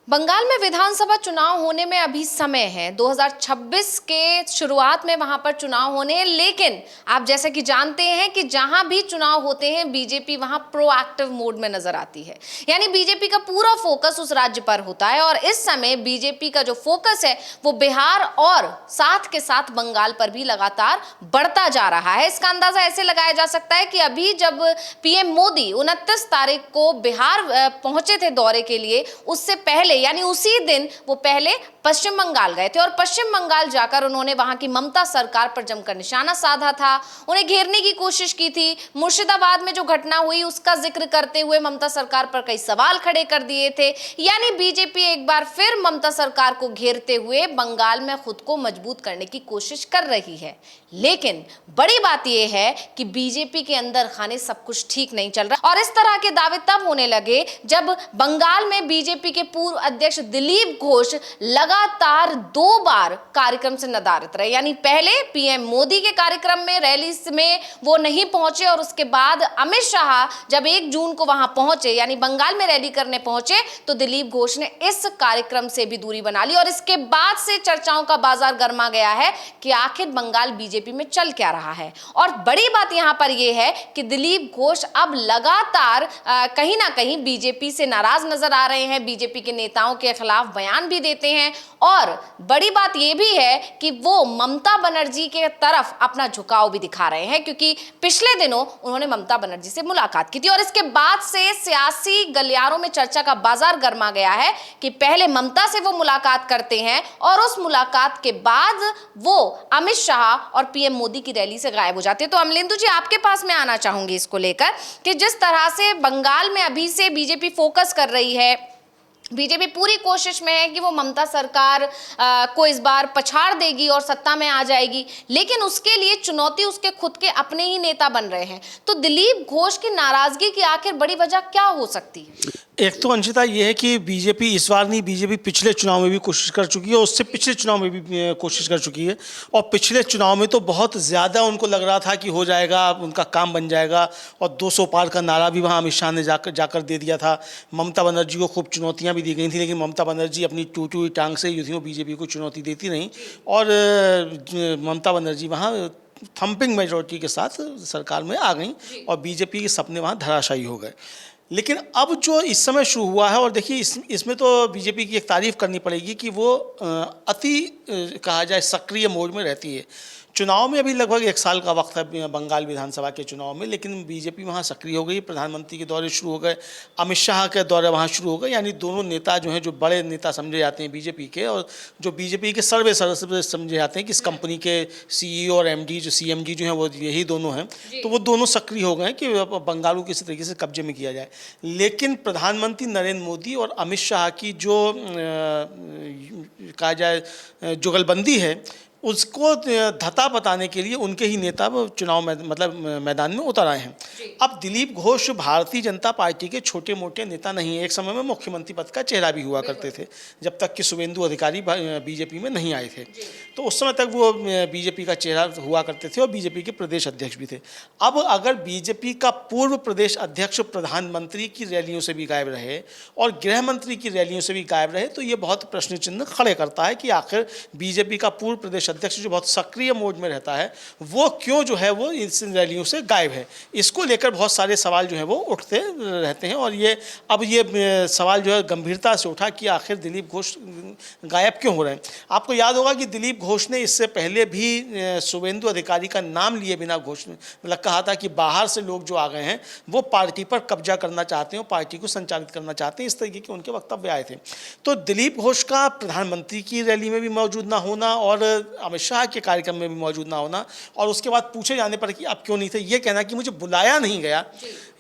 बंगाल में विधानसभा चुनाव होने में अभी समय है। 2026 के शुरुआत में वहां पर चुनाव होने हैं, लेकिन आप जैसे कि जानते हैं कि जहां भी चुनाव होते हैं बीजेपी वहां प्रोएक्टिव मोड में नजर आती है। यानी बीजेपी का पूरा फोकस उस राज्य पर होता है और इस समय बीजेपी का जो फोकस है वो बिहार और साथ के साथ बंगाल पर भी लगातार बढ़ता जा रहा है। इसका अंदाजा ऐसे लगाया जा सकता है कि अभी जब पीएम मोदी 29 तारीख को बिहार पहुंचे थे दौरे के लिए, उससे पहले यानी उसी दिन वो पहले पश्चिम बंगाल गए थे और पश्चिम बंगाल जाकर उन्होंने वहां की ममता सरकार पर जमकर निशाना साधा था, उन्हें घेरने की कोशिश की थी। मुर्शिदाबाद में जो घटना हुई उसका जिक्र करते हुए ममता सरकार पर कई सवाल खड़े कर दिए थे। यानी बीजेपी एक बार फिर ममता सरकार को घेरते हुए बंगाल में खुद को मजबूत करने की कोशिश कर रही है। लेकिन बड़ी बात यह है कि बीजेपी के अंदर खाने सब कुछ ठीक नहीं चल रहा और इस तरह के दावे तब होने लगे जब बंगाल में बीजेपी के पूर्व अध्यक्ष दिलीप घोष लगातार 2 बार कार्यक्रम से नदारद रहे। यानी पहले पीएम मोदी के कार्यक्रम में, रैली में वो नहीं पहुंचे और उसके बाद अमित शाह जब 1 जून को वहां पहुंचे यानी बंगाल में रैली करने पहुंचे तो दिलीप घोष ने इस कार्यक्रम से भी दूरी बना ली और इसके बाद से चर्चाओं का बाजार गर्मा गया है कि आखिर बंगाल बीजेपी में चल क्या रहा है। और बड़ी बात यहां पर यह है कि दिलीप घोष अब लगातार कहीं ना कहीं बीजेपी से नाराज नजर आ रहे हैं, बीजेपी के नेताओं के खिलाफ बयान भी देते हैं और बड़ी बात यह भी है कि वो ममता बनर्जी के तरफ अपना झुकाव भी दिखा रहे हैं, क्योंकि पिछले दिनों उन्होंने ममता बनर्जी से मुलाकात की थी और इसके बाद से सियासी गलियारों में चर्चा का बाजार गर्मा गया है कि पहले ममता से वो मुलाकात करते हैं और उस मुलाकात के बाद वो अमित शाह और पीएम मोदी की रैली से गायब हो जाते हैं। तो अमलेंदु जी, आपके पास मैं आना चाहूंगी इसको लेकर कि जिस तरह से बंगाल में अभी से बीजेपी फोकस कर रही है, बीजेपी पूरी कोशिश में है कि वो ममता सरकार को इस बार पछाड़ देगी और सत्ता में आ जाएगी, लेकिन उसके लिए चुनौती उसके खुद के अपने ही नेता बन रहे हैं। तो दिलीप घोष की नाराजगी की आखिर बड़ी वजह क्या हो सकती है? एक तो अंशिता ये है कि बीजेपी इस बार नहीं, बीजेपी पिछले चुनाव में भी कोशिश कर चुकी है और उससे पिछले चुनाव में भी कोशिश कर चुकी है और पिछले चुनाव में तो बहुत ज़्यादा उनको लग रहा था कि हो जाएगा, उनका काम बन जाएगा और 200 पार का नारा भी वहाँ अमित शाह ने जाकर दे दिया था। ममता बनर्जी को खूब चुनौतियाँ भी दी गई थी, लेकिन ममता बनर्जी अपनी टूटी हुई टांग से यूँ बीजेपी को चुनौती देती रहीं और ममता बनर्जी वहाँ थम्पिंग मेजॉरिटी के साथ सरकार में आ गई और बीजेपी के सपने वहाँ धराशायी हो गए। लेकिन अब जो इस समय शुरू हुआ है, और देखिए इसमें तो बीजेपी की एक तारीफ़ करनी पड़ेगी कि वो अति कहा जाए सक्रिय मोड में रहती है। चुनाव में अभी लगभग 1 साल का वक्त है बंगाल विधानसभा के चुनाव में, लेकिन बीजेपी वहाँ सक्रिय हो गई। प्रधानमंत्री के दौरे शुरू हो गए, अमित शाह के दौरे वहाँ शुरू हो गए। यानी दोनों नेता जो हैं, जो बड़े नेता समझे जाते हैं बीजेपी के और जो बीजेपी के सर्वे समझे जाते हैं कि इस कंपनी के सीईओ और एमडी जो सीएमडी जो हैं वो यही दोनों हैं, तो वो दोनों सक्रिय हो गए हैं कि बंगाल को किसी तरीके से कब्जे में किया जाए। लेकिन प्रधानमंत्री नरेंद्र मोदी और अमित शाह की जो कहा जाए जुगलबंदी है, उसको धता बताने के लिए उनके ही नेता चुनाव में मैदान में उतर आए हैं। अब दिलीप घोष भारतीय जनता पार्टी के छोटे मोटे नेता नहीं है। एक समय में मुख्यमंत्री पद का चेहरा भी हुआ करते थे, जब तक कि शुभेंदु अधिकारी बीजेपी में नहीं आए थे, तो उस समय तक वो बीजेपी का चेहरा हुआ करते थे और बीजेपी के प्रदेश अध्यक्ष भी थे। अब अगर बीजेपी का पूर्व प्रदेश अध्यक्ष प्रधानमंत्री की रैलियों से भी गायब रहे और गृह मंत्री की रैलियों से भी गायब रहे, तो ये बहुत प्रश्न चिन्ह खड़े करता है कि आखिर बीजेपी का पूर्व प्रदेश अध्यक्ष जो बहुत सक्रिय मोड में रहता है, वो क्यों जो है वो इस रैलियों से गायब है। इसको लेकर बहुत सारे सवाल जो है वो उठते रहते हैं और ये सवाल जो है गंभीरता से उठा कि आखिर दिलीप घोष गायब क्यों हो रहे हैं। आपको याद होगा कि दिलीप घोष ने इससे पहले भी शुभेंदु अधिकारी का नाम लिए बिना कहा था कि बाहर से लोग जो आ गए हैं वो पार्टी पर कब्जा करना चाहते हैं, पार्टी को संचालित करना चाहते हैं। इस तरीके के उनके वक्तव्य आए थे। तो दिलीप घोष का प्रधानमंत्री की रैली में भी मौजूद ना होना और अमित शाह के कार्यक्रम में भी मौजूद ना होना और उसके बाद पूछे जाने पर कि आप क्यों नहीं थे, ये कहना कि मुझे बुलाया नहीं गया,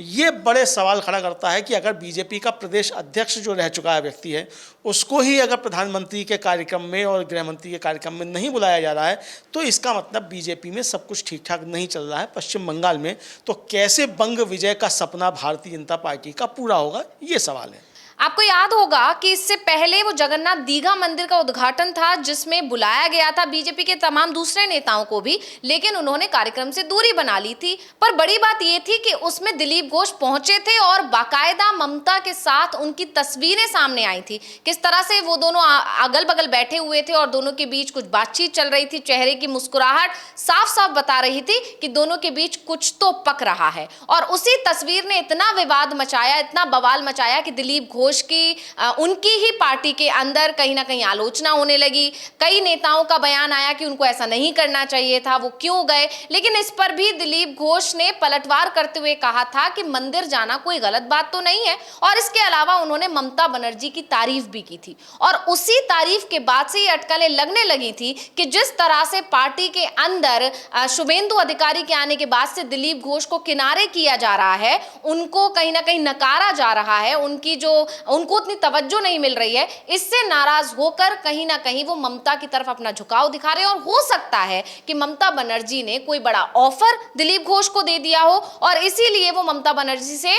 ये बड़े सवाल खड़ा करता है कि अगर बीजेपी का प्रदेश अध्यक्ष जो रह चुका है व्यक्ति है, उसको ही अगर प्रधानमंत्री के कार्यक्रम में और गृह मंत्री के कार्यक्रम में नहीं बुलाया जा रहा है, तो इसका मतलब बीजेपी में सब कुछ ठीक ठाक नहीं चल रहा है पश्चिम बंगाल में। तो कैसे बंग विजय का सपना भारतीय जनता पार्टी का पूरा होगा, ये सवाल है। आपको याद होगा कि इससे पहले वो जगन्नाथ दीघा मंदिर का उद्घाटन था, जिसमें बुलाया गया था बीजेपी के तमाम दूसरे नेताओं को भी, लेकिन उन्होंने कार्यक्रम से दूरी बना ली थी। पर बड़ी बात ये थी कि उसमें दिलीप घोष पहुंचे थे और बाकायदा ममता के साथ उनकी तस्वीरें सामने आई थी। किस तरह से वो दोनों अगल बगल बैठे हुए थे और दोनों के बीच कुछ बातचीत चल रही थी। चेहरे की मुस्कुराहट साफ साफ बता रही थी कि दोनों के बीच कुछ तो पक रहा है। और उसी तस्वीर ने इतना विवाद मचाया, इतना बवाल मचाया कि दिलीप घोष की उनकी ही पार्टी के अंदर कहीं ना कहीं आलोचना होने लगी। कई नेताओं का बयान आया कि उनको ऐसा नहीं करना चाहिए था, वो क्यों गए। लेकिन इस पर भी दिलीप घोष ने पलटवार करते हुए कहा था कि मंदिर जाना कोई गलत बात तो नहीं है। और इसके अलावा उन्होंने ममता बनर्जी की तारीफ भी की थी। और उसी तारीफ के बाद से ये अटकलें लगने लगी थी कि जिस तरह से पार्टी के अंदर शुभेंदु अधिकारी के आने के बाद से दिलीप घोष को किनारे किया जा रहा है, उनको कहीं ना कहीं नकारा जा रहा है, उनको उतनी तवज्जो नहीं मिल रही है। इससे नाराज होकर कहीं ना कहीं वो ममता की तरफ अपना झुकाव दिखा रहे हैं। और हो सकता है कि ममता बनर्जी ने कोई बड़ा ऑफर दिलीप घोष को दे दिया हो और इसीलिए वो ममता बनर्जी से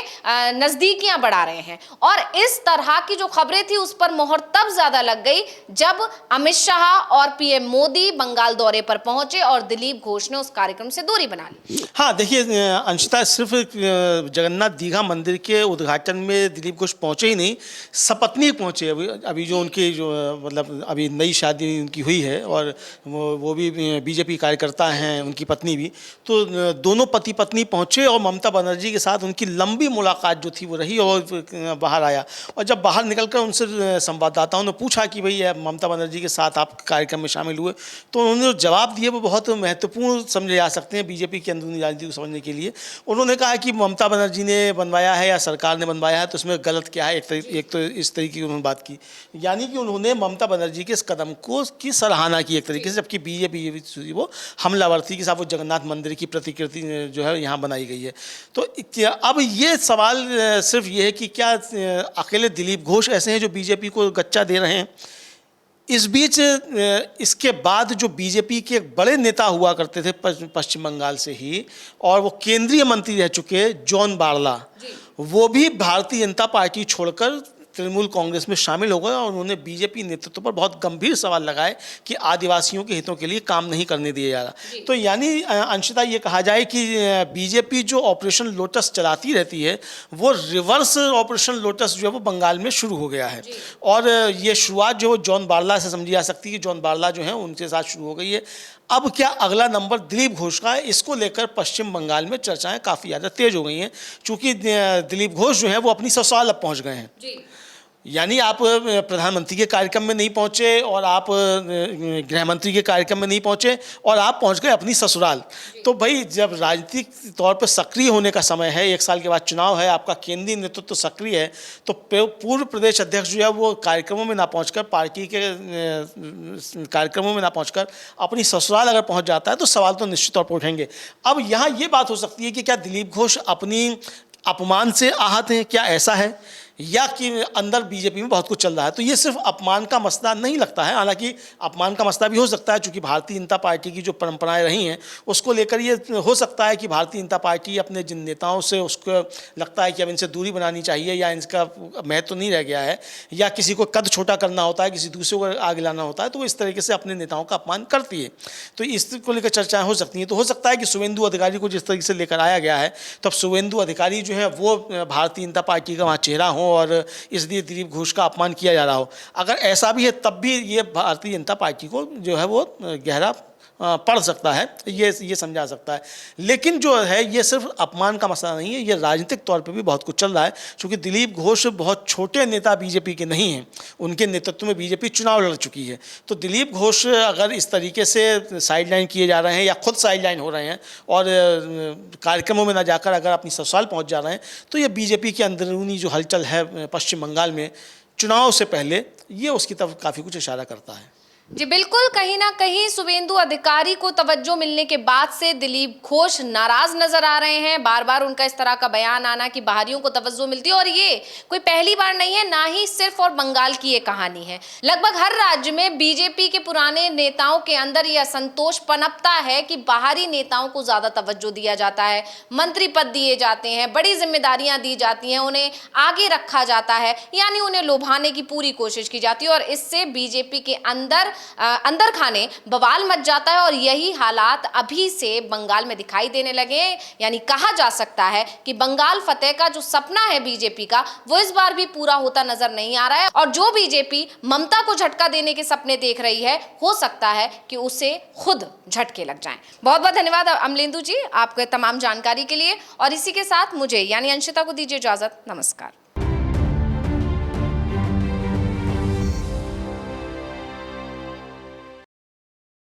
नजदीकियां बढ़ा रहे हैं। और इस तरह की जो खबरें थी उस पर मोहर तब ज्यादा लग गई जब अमित शाह और पीएम मोदी बंगाल दौरे पर पहुंचे और दिलीप घोष ने उस कार्यक्रम से दूरी बना ली। हाँ देखिए अंशिता, सिर्फ जगन्नाथ दीघा मंदिर के उद्घाटन में दिलीप घोष पहुंचे ही नहीं, सपत्नी पहुंचे। अभी जो उनकी जो मतलब अभी नई शादी उनकी हुई है और वो भी बीजेपी कार्यकर्ता हैं, उनकी पत्नी भी, तो दोनों पति पत्नी पहुंचे और ममता बनर्जी के साथ उनकी लंबी मुलाकात जो थी वो रही। और बाहर आया और जब बाहर निकलकर उनसे संवाददाताओं ने पूछा कि भाई ममता बनर्जी के साथ आप कार्यक्रम में शामिल हुए, तो उन्होंने जो जवाब दिए वो बहुत महत्वपूर्ण समझे जा सकते हैं बीजेपी की अंदरूनी राजनीति को समझने के लिए। उन्होंने कहा कि ममता बनर्जी ने बनवाया है या सरकार ने बनवाया है तो उसमें गलत क्या है। एक तो इस तरीके की उन्होंने बात की, यानी कि उन्होंने ममता बनर्जी के इस कदम को की सराहना की एक तरीके से, जबकि बीजेपी वो हमलावर थी कि साहब वो जगन्नाथ मंदिर की प्रतिकृति जो है यहाँ बनाई गई है। तो अब ये सवाल सिर्फ ये है कि क्या अकेले दिलीप घोष ऐसे हैं जो बीजेपी को गच्चा दे रहे हैं। इस बीच इसके बाद जो बीजेपी के एक बड़े नेता हुआ करते थे पश्चिम बंगाल से ही, और वो केंद्रीय मंत्री रह चुके जॉन बारला, वो भी भारतीय जनता पार्टी छोड़कर तृणमूल कांग्रेस में शामिल हो गए। और उन्होंने बीजेपी नेतृत्व पर बहुत गंभीर सवाल लगाए कि आदिवासियों के हितों के लिए काम नहीं करने दिया जा रहा। तो यानी अंशतः ये कहा जाए कि बीजेपी जो ऑपरेशन लोटस चलाती रहती है वो रिवर्स ऑपरेशन लोटस जो है वो बंगाल में शुरू हो गया है। और ये शुरुआत जो जॉन बारला से समझी जा सकती है कि जॉन बारला जो है उनके साथ शुरू हो गई है। अब क्या अगला नंबर दिलीप घोष का है, इसको लेकर पश्चिम बंगाल में चर्चाएं काफ़ी ज़्यादा तेज हो गई हैं, क्योंकि दिलीप घोष जो है वो अपनी ससुराल अब पहुंच गए हैं। यानी आप प्रधानमंत्री के कार्यक्रम में नहीं पहुंचे और आप गृह मंत्री के कार्यक्रम में नहीं पहुंचे और आप पहुंच गए अपनी ससुराल। तो भाई जब राजनीतिक तौर पर सक्रिय होने का समय है, 1 साल के बाद चुनाव है, आपका केंद्रीय नेतृत्व तो सक्रिय है, तो पूर्व प्रदेश अध्यक्ष जो है वो कार्यक्रमों में ना पहुंचकर, पार्टी के कार्यक्रमों में ना पहुंचकर अपनी ससुराल अगर पहुंच जाता है तो सवाल तो निश्चित तौर पर उठेंगे। अब यहाँ ये बात हो सकती है कि क्या दिलीप घोष अपनी अपमान से आहत हैं, क्या ऐसा है, या कि अंदर बीजेपी में बहुत कुछ चल रहा है। तो ये सिर्फ अपमान का मसला नहीं लगता है, हालांकि अपमान का मसला भी हो सकता है, क्योंकि भारतीय जनता पार्टी की जो परंपराएं रही हैं उसको लेकर ये हो सकता है कि भारतीय जनता पार्टी अपने जिन नेताओं से उसको लगता है कि अब इनसे दूरी बनानी चाहिए या इनका महत्व तो नहीं रह गया है, या किसी को कद छोटा करना होता है, किसी दूसरे को आगे लाना होता है, तो वो इस तरीके से अपने नेताओं का अपमान करती है। तो इसको लेकर चर्चाएँ हो सकती हैं। तो हो सकता है कि शुभेंदु अधिकारी को जिस तरीके से लेकर आया गया है, तब शुभेंदु अधिकारी जो है वो भारतीय जनता पार्टी का वहाँ चेहरा हो और इसलिए दिलीप घोष का अपमान किया जा रहा हो। अगर ऐसा भी है तब भी ये भारतीय जनता पार्टी को जो है वो गहरा पड़ सकता है, ये समझा सकता है। लेकिन जो है ये सिर्फ अपमान का मसला नहीं है, ये राजनीतिक तौर पे भी बहुत कुछ चल रहा है, क्योंकि दिलीप घोष बहुत छोटे नेता बीजेपी के नहीं हैं, उनके नेतृत्व में बीजेपी चुनाव लड़ चुकी है। तो दिलीप घोष अगर इस तरीके से साइडलाइन किए जा रहे हैं या खुद साइडलाइन हो रहे हैं और कार्यक्रमों में ना जाकर अगर अपनी ससुराल पहुँच जा रहे हैं, तो ये बीजेपी के अंदरूनी जो हलचल है पश्चिम बंगाल में चुनाव से पहले, ये उसकी तरफ काफ़ी कुछ इशारा करता है। जी बिल्कुल, कहीं ना कहीं शुभेंदु अधिकारी को तवज्जो मिलने के बाद से दिलीप घोष नाराज नजर आ रहे हैं। बार बार उनका इस तरह का बयान आना कि बाहरियों को तवज्जो मिलती है, और ये कोई पहली बार नहीं है, ना ही सिर्फ और बंगाल की ये कहानी है। लगभग हर राज्य में बीजेपी के पुराने नेताओं के अंदर ये असंतोष पनपता है कि बाहरी नेताओं को ज्यादा तवज्जो दिया जाता है, मंत्री पद दिए जाते हैं, बड़ी जिम्मेदारियां दी जाती हैं, उन्हें आगे रखा जाता है, यानी उन्हें लुभाने की पूरी कोशिश की जाती है, और इससे बीजेपी के अंदर खाने बवाल मच जाता है। और यही हालात अभी से बंगाल में दिखाई देने लगे हैं। यानी कहा जा सकता है कि बंगाल फतेह का जो सपना है बीजेपी का, वो इस बार भी पूरा होता नजर नहीं आ रहा है। और जो बीजेपी ममता को झटका देने के सपने देख रही है, हो सकता है कि उसे खुद झटके लग जाएं। बहुत बहुत धन्यवाद अमलेंदु जी आपके तमाम जानकारी के लिए, और इसी के साथ मुझे यानी अंशिता को दीजिए इजाजत। नमस्कार।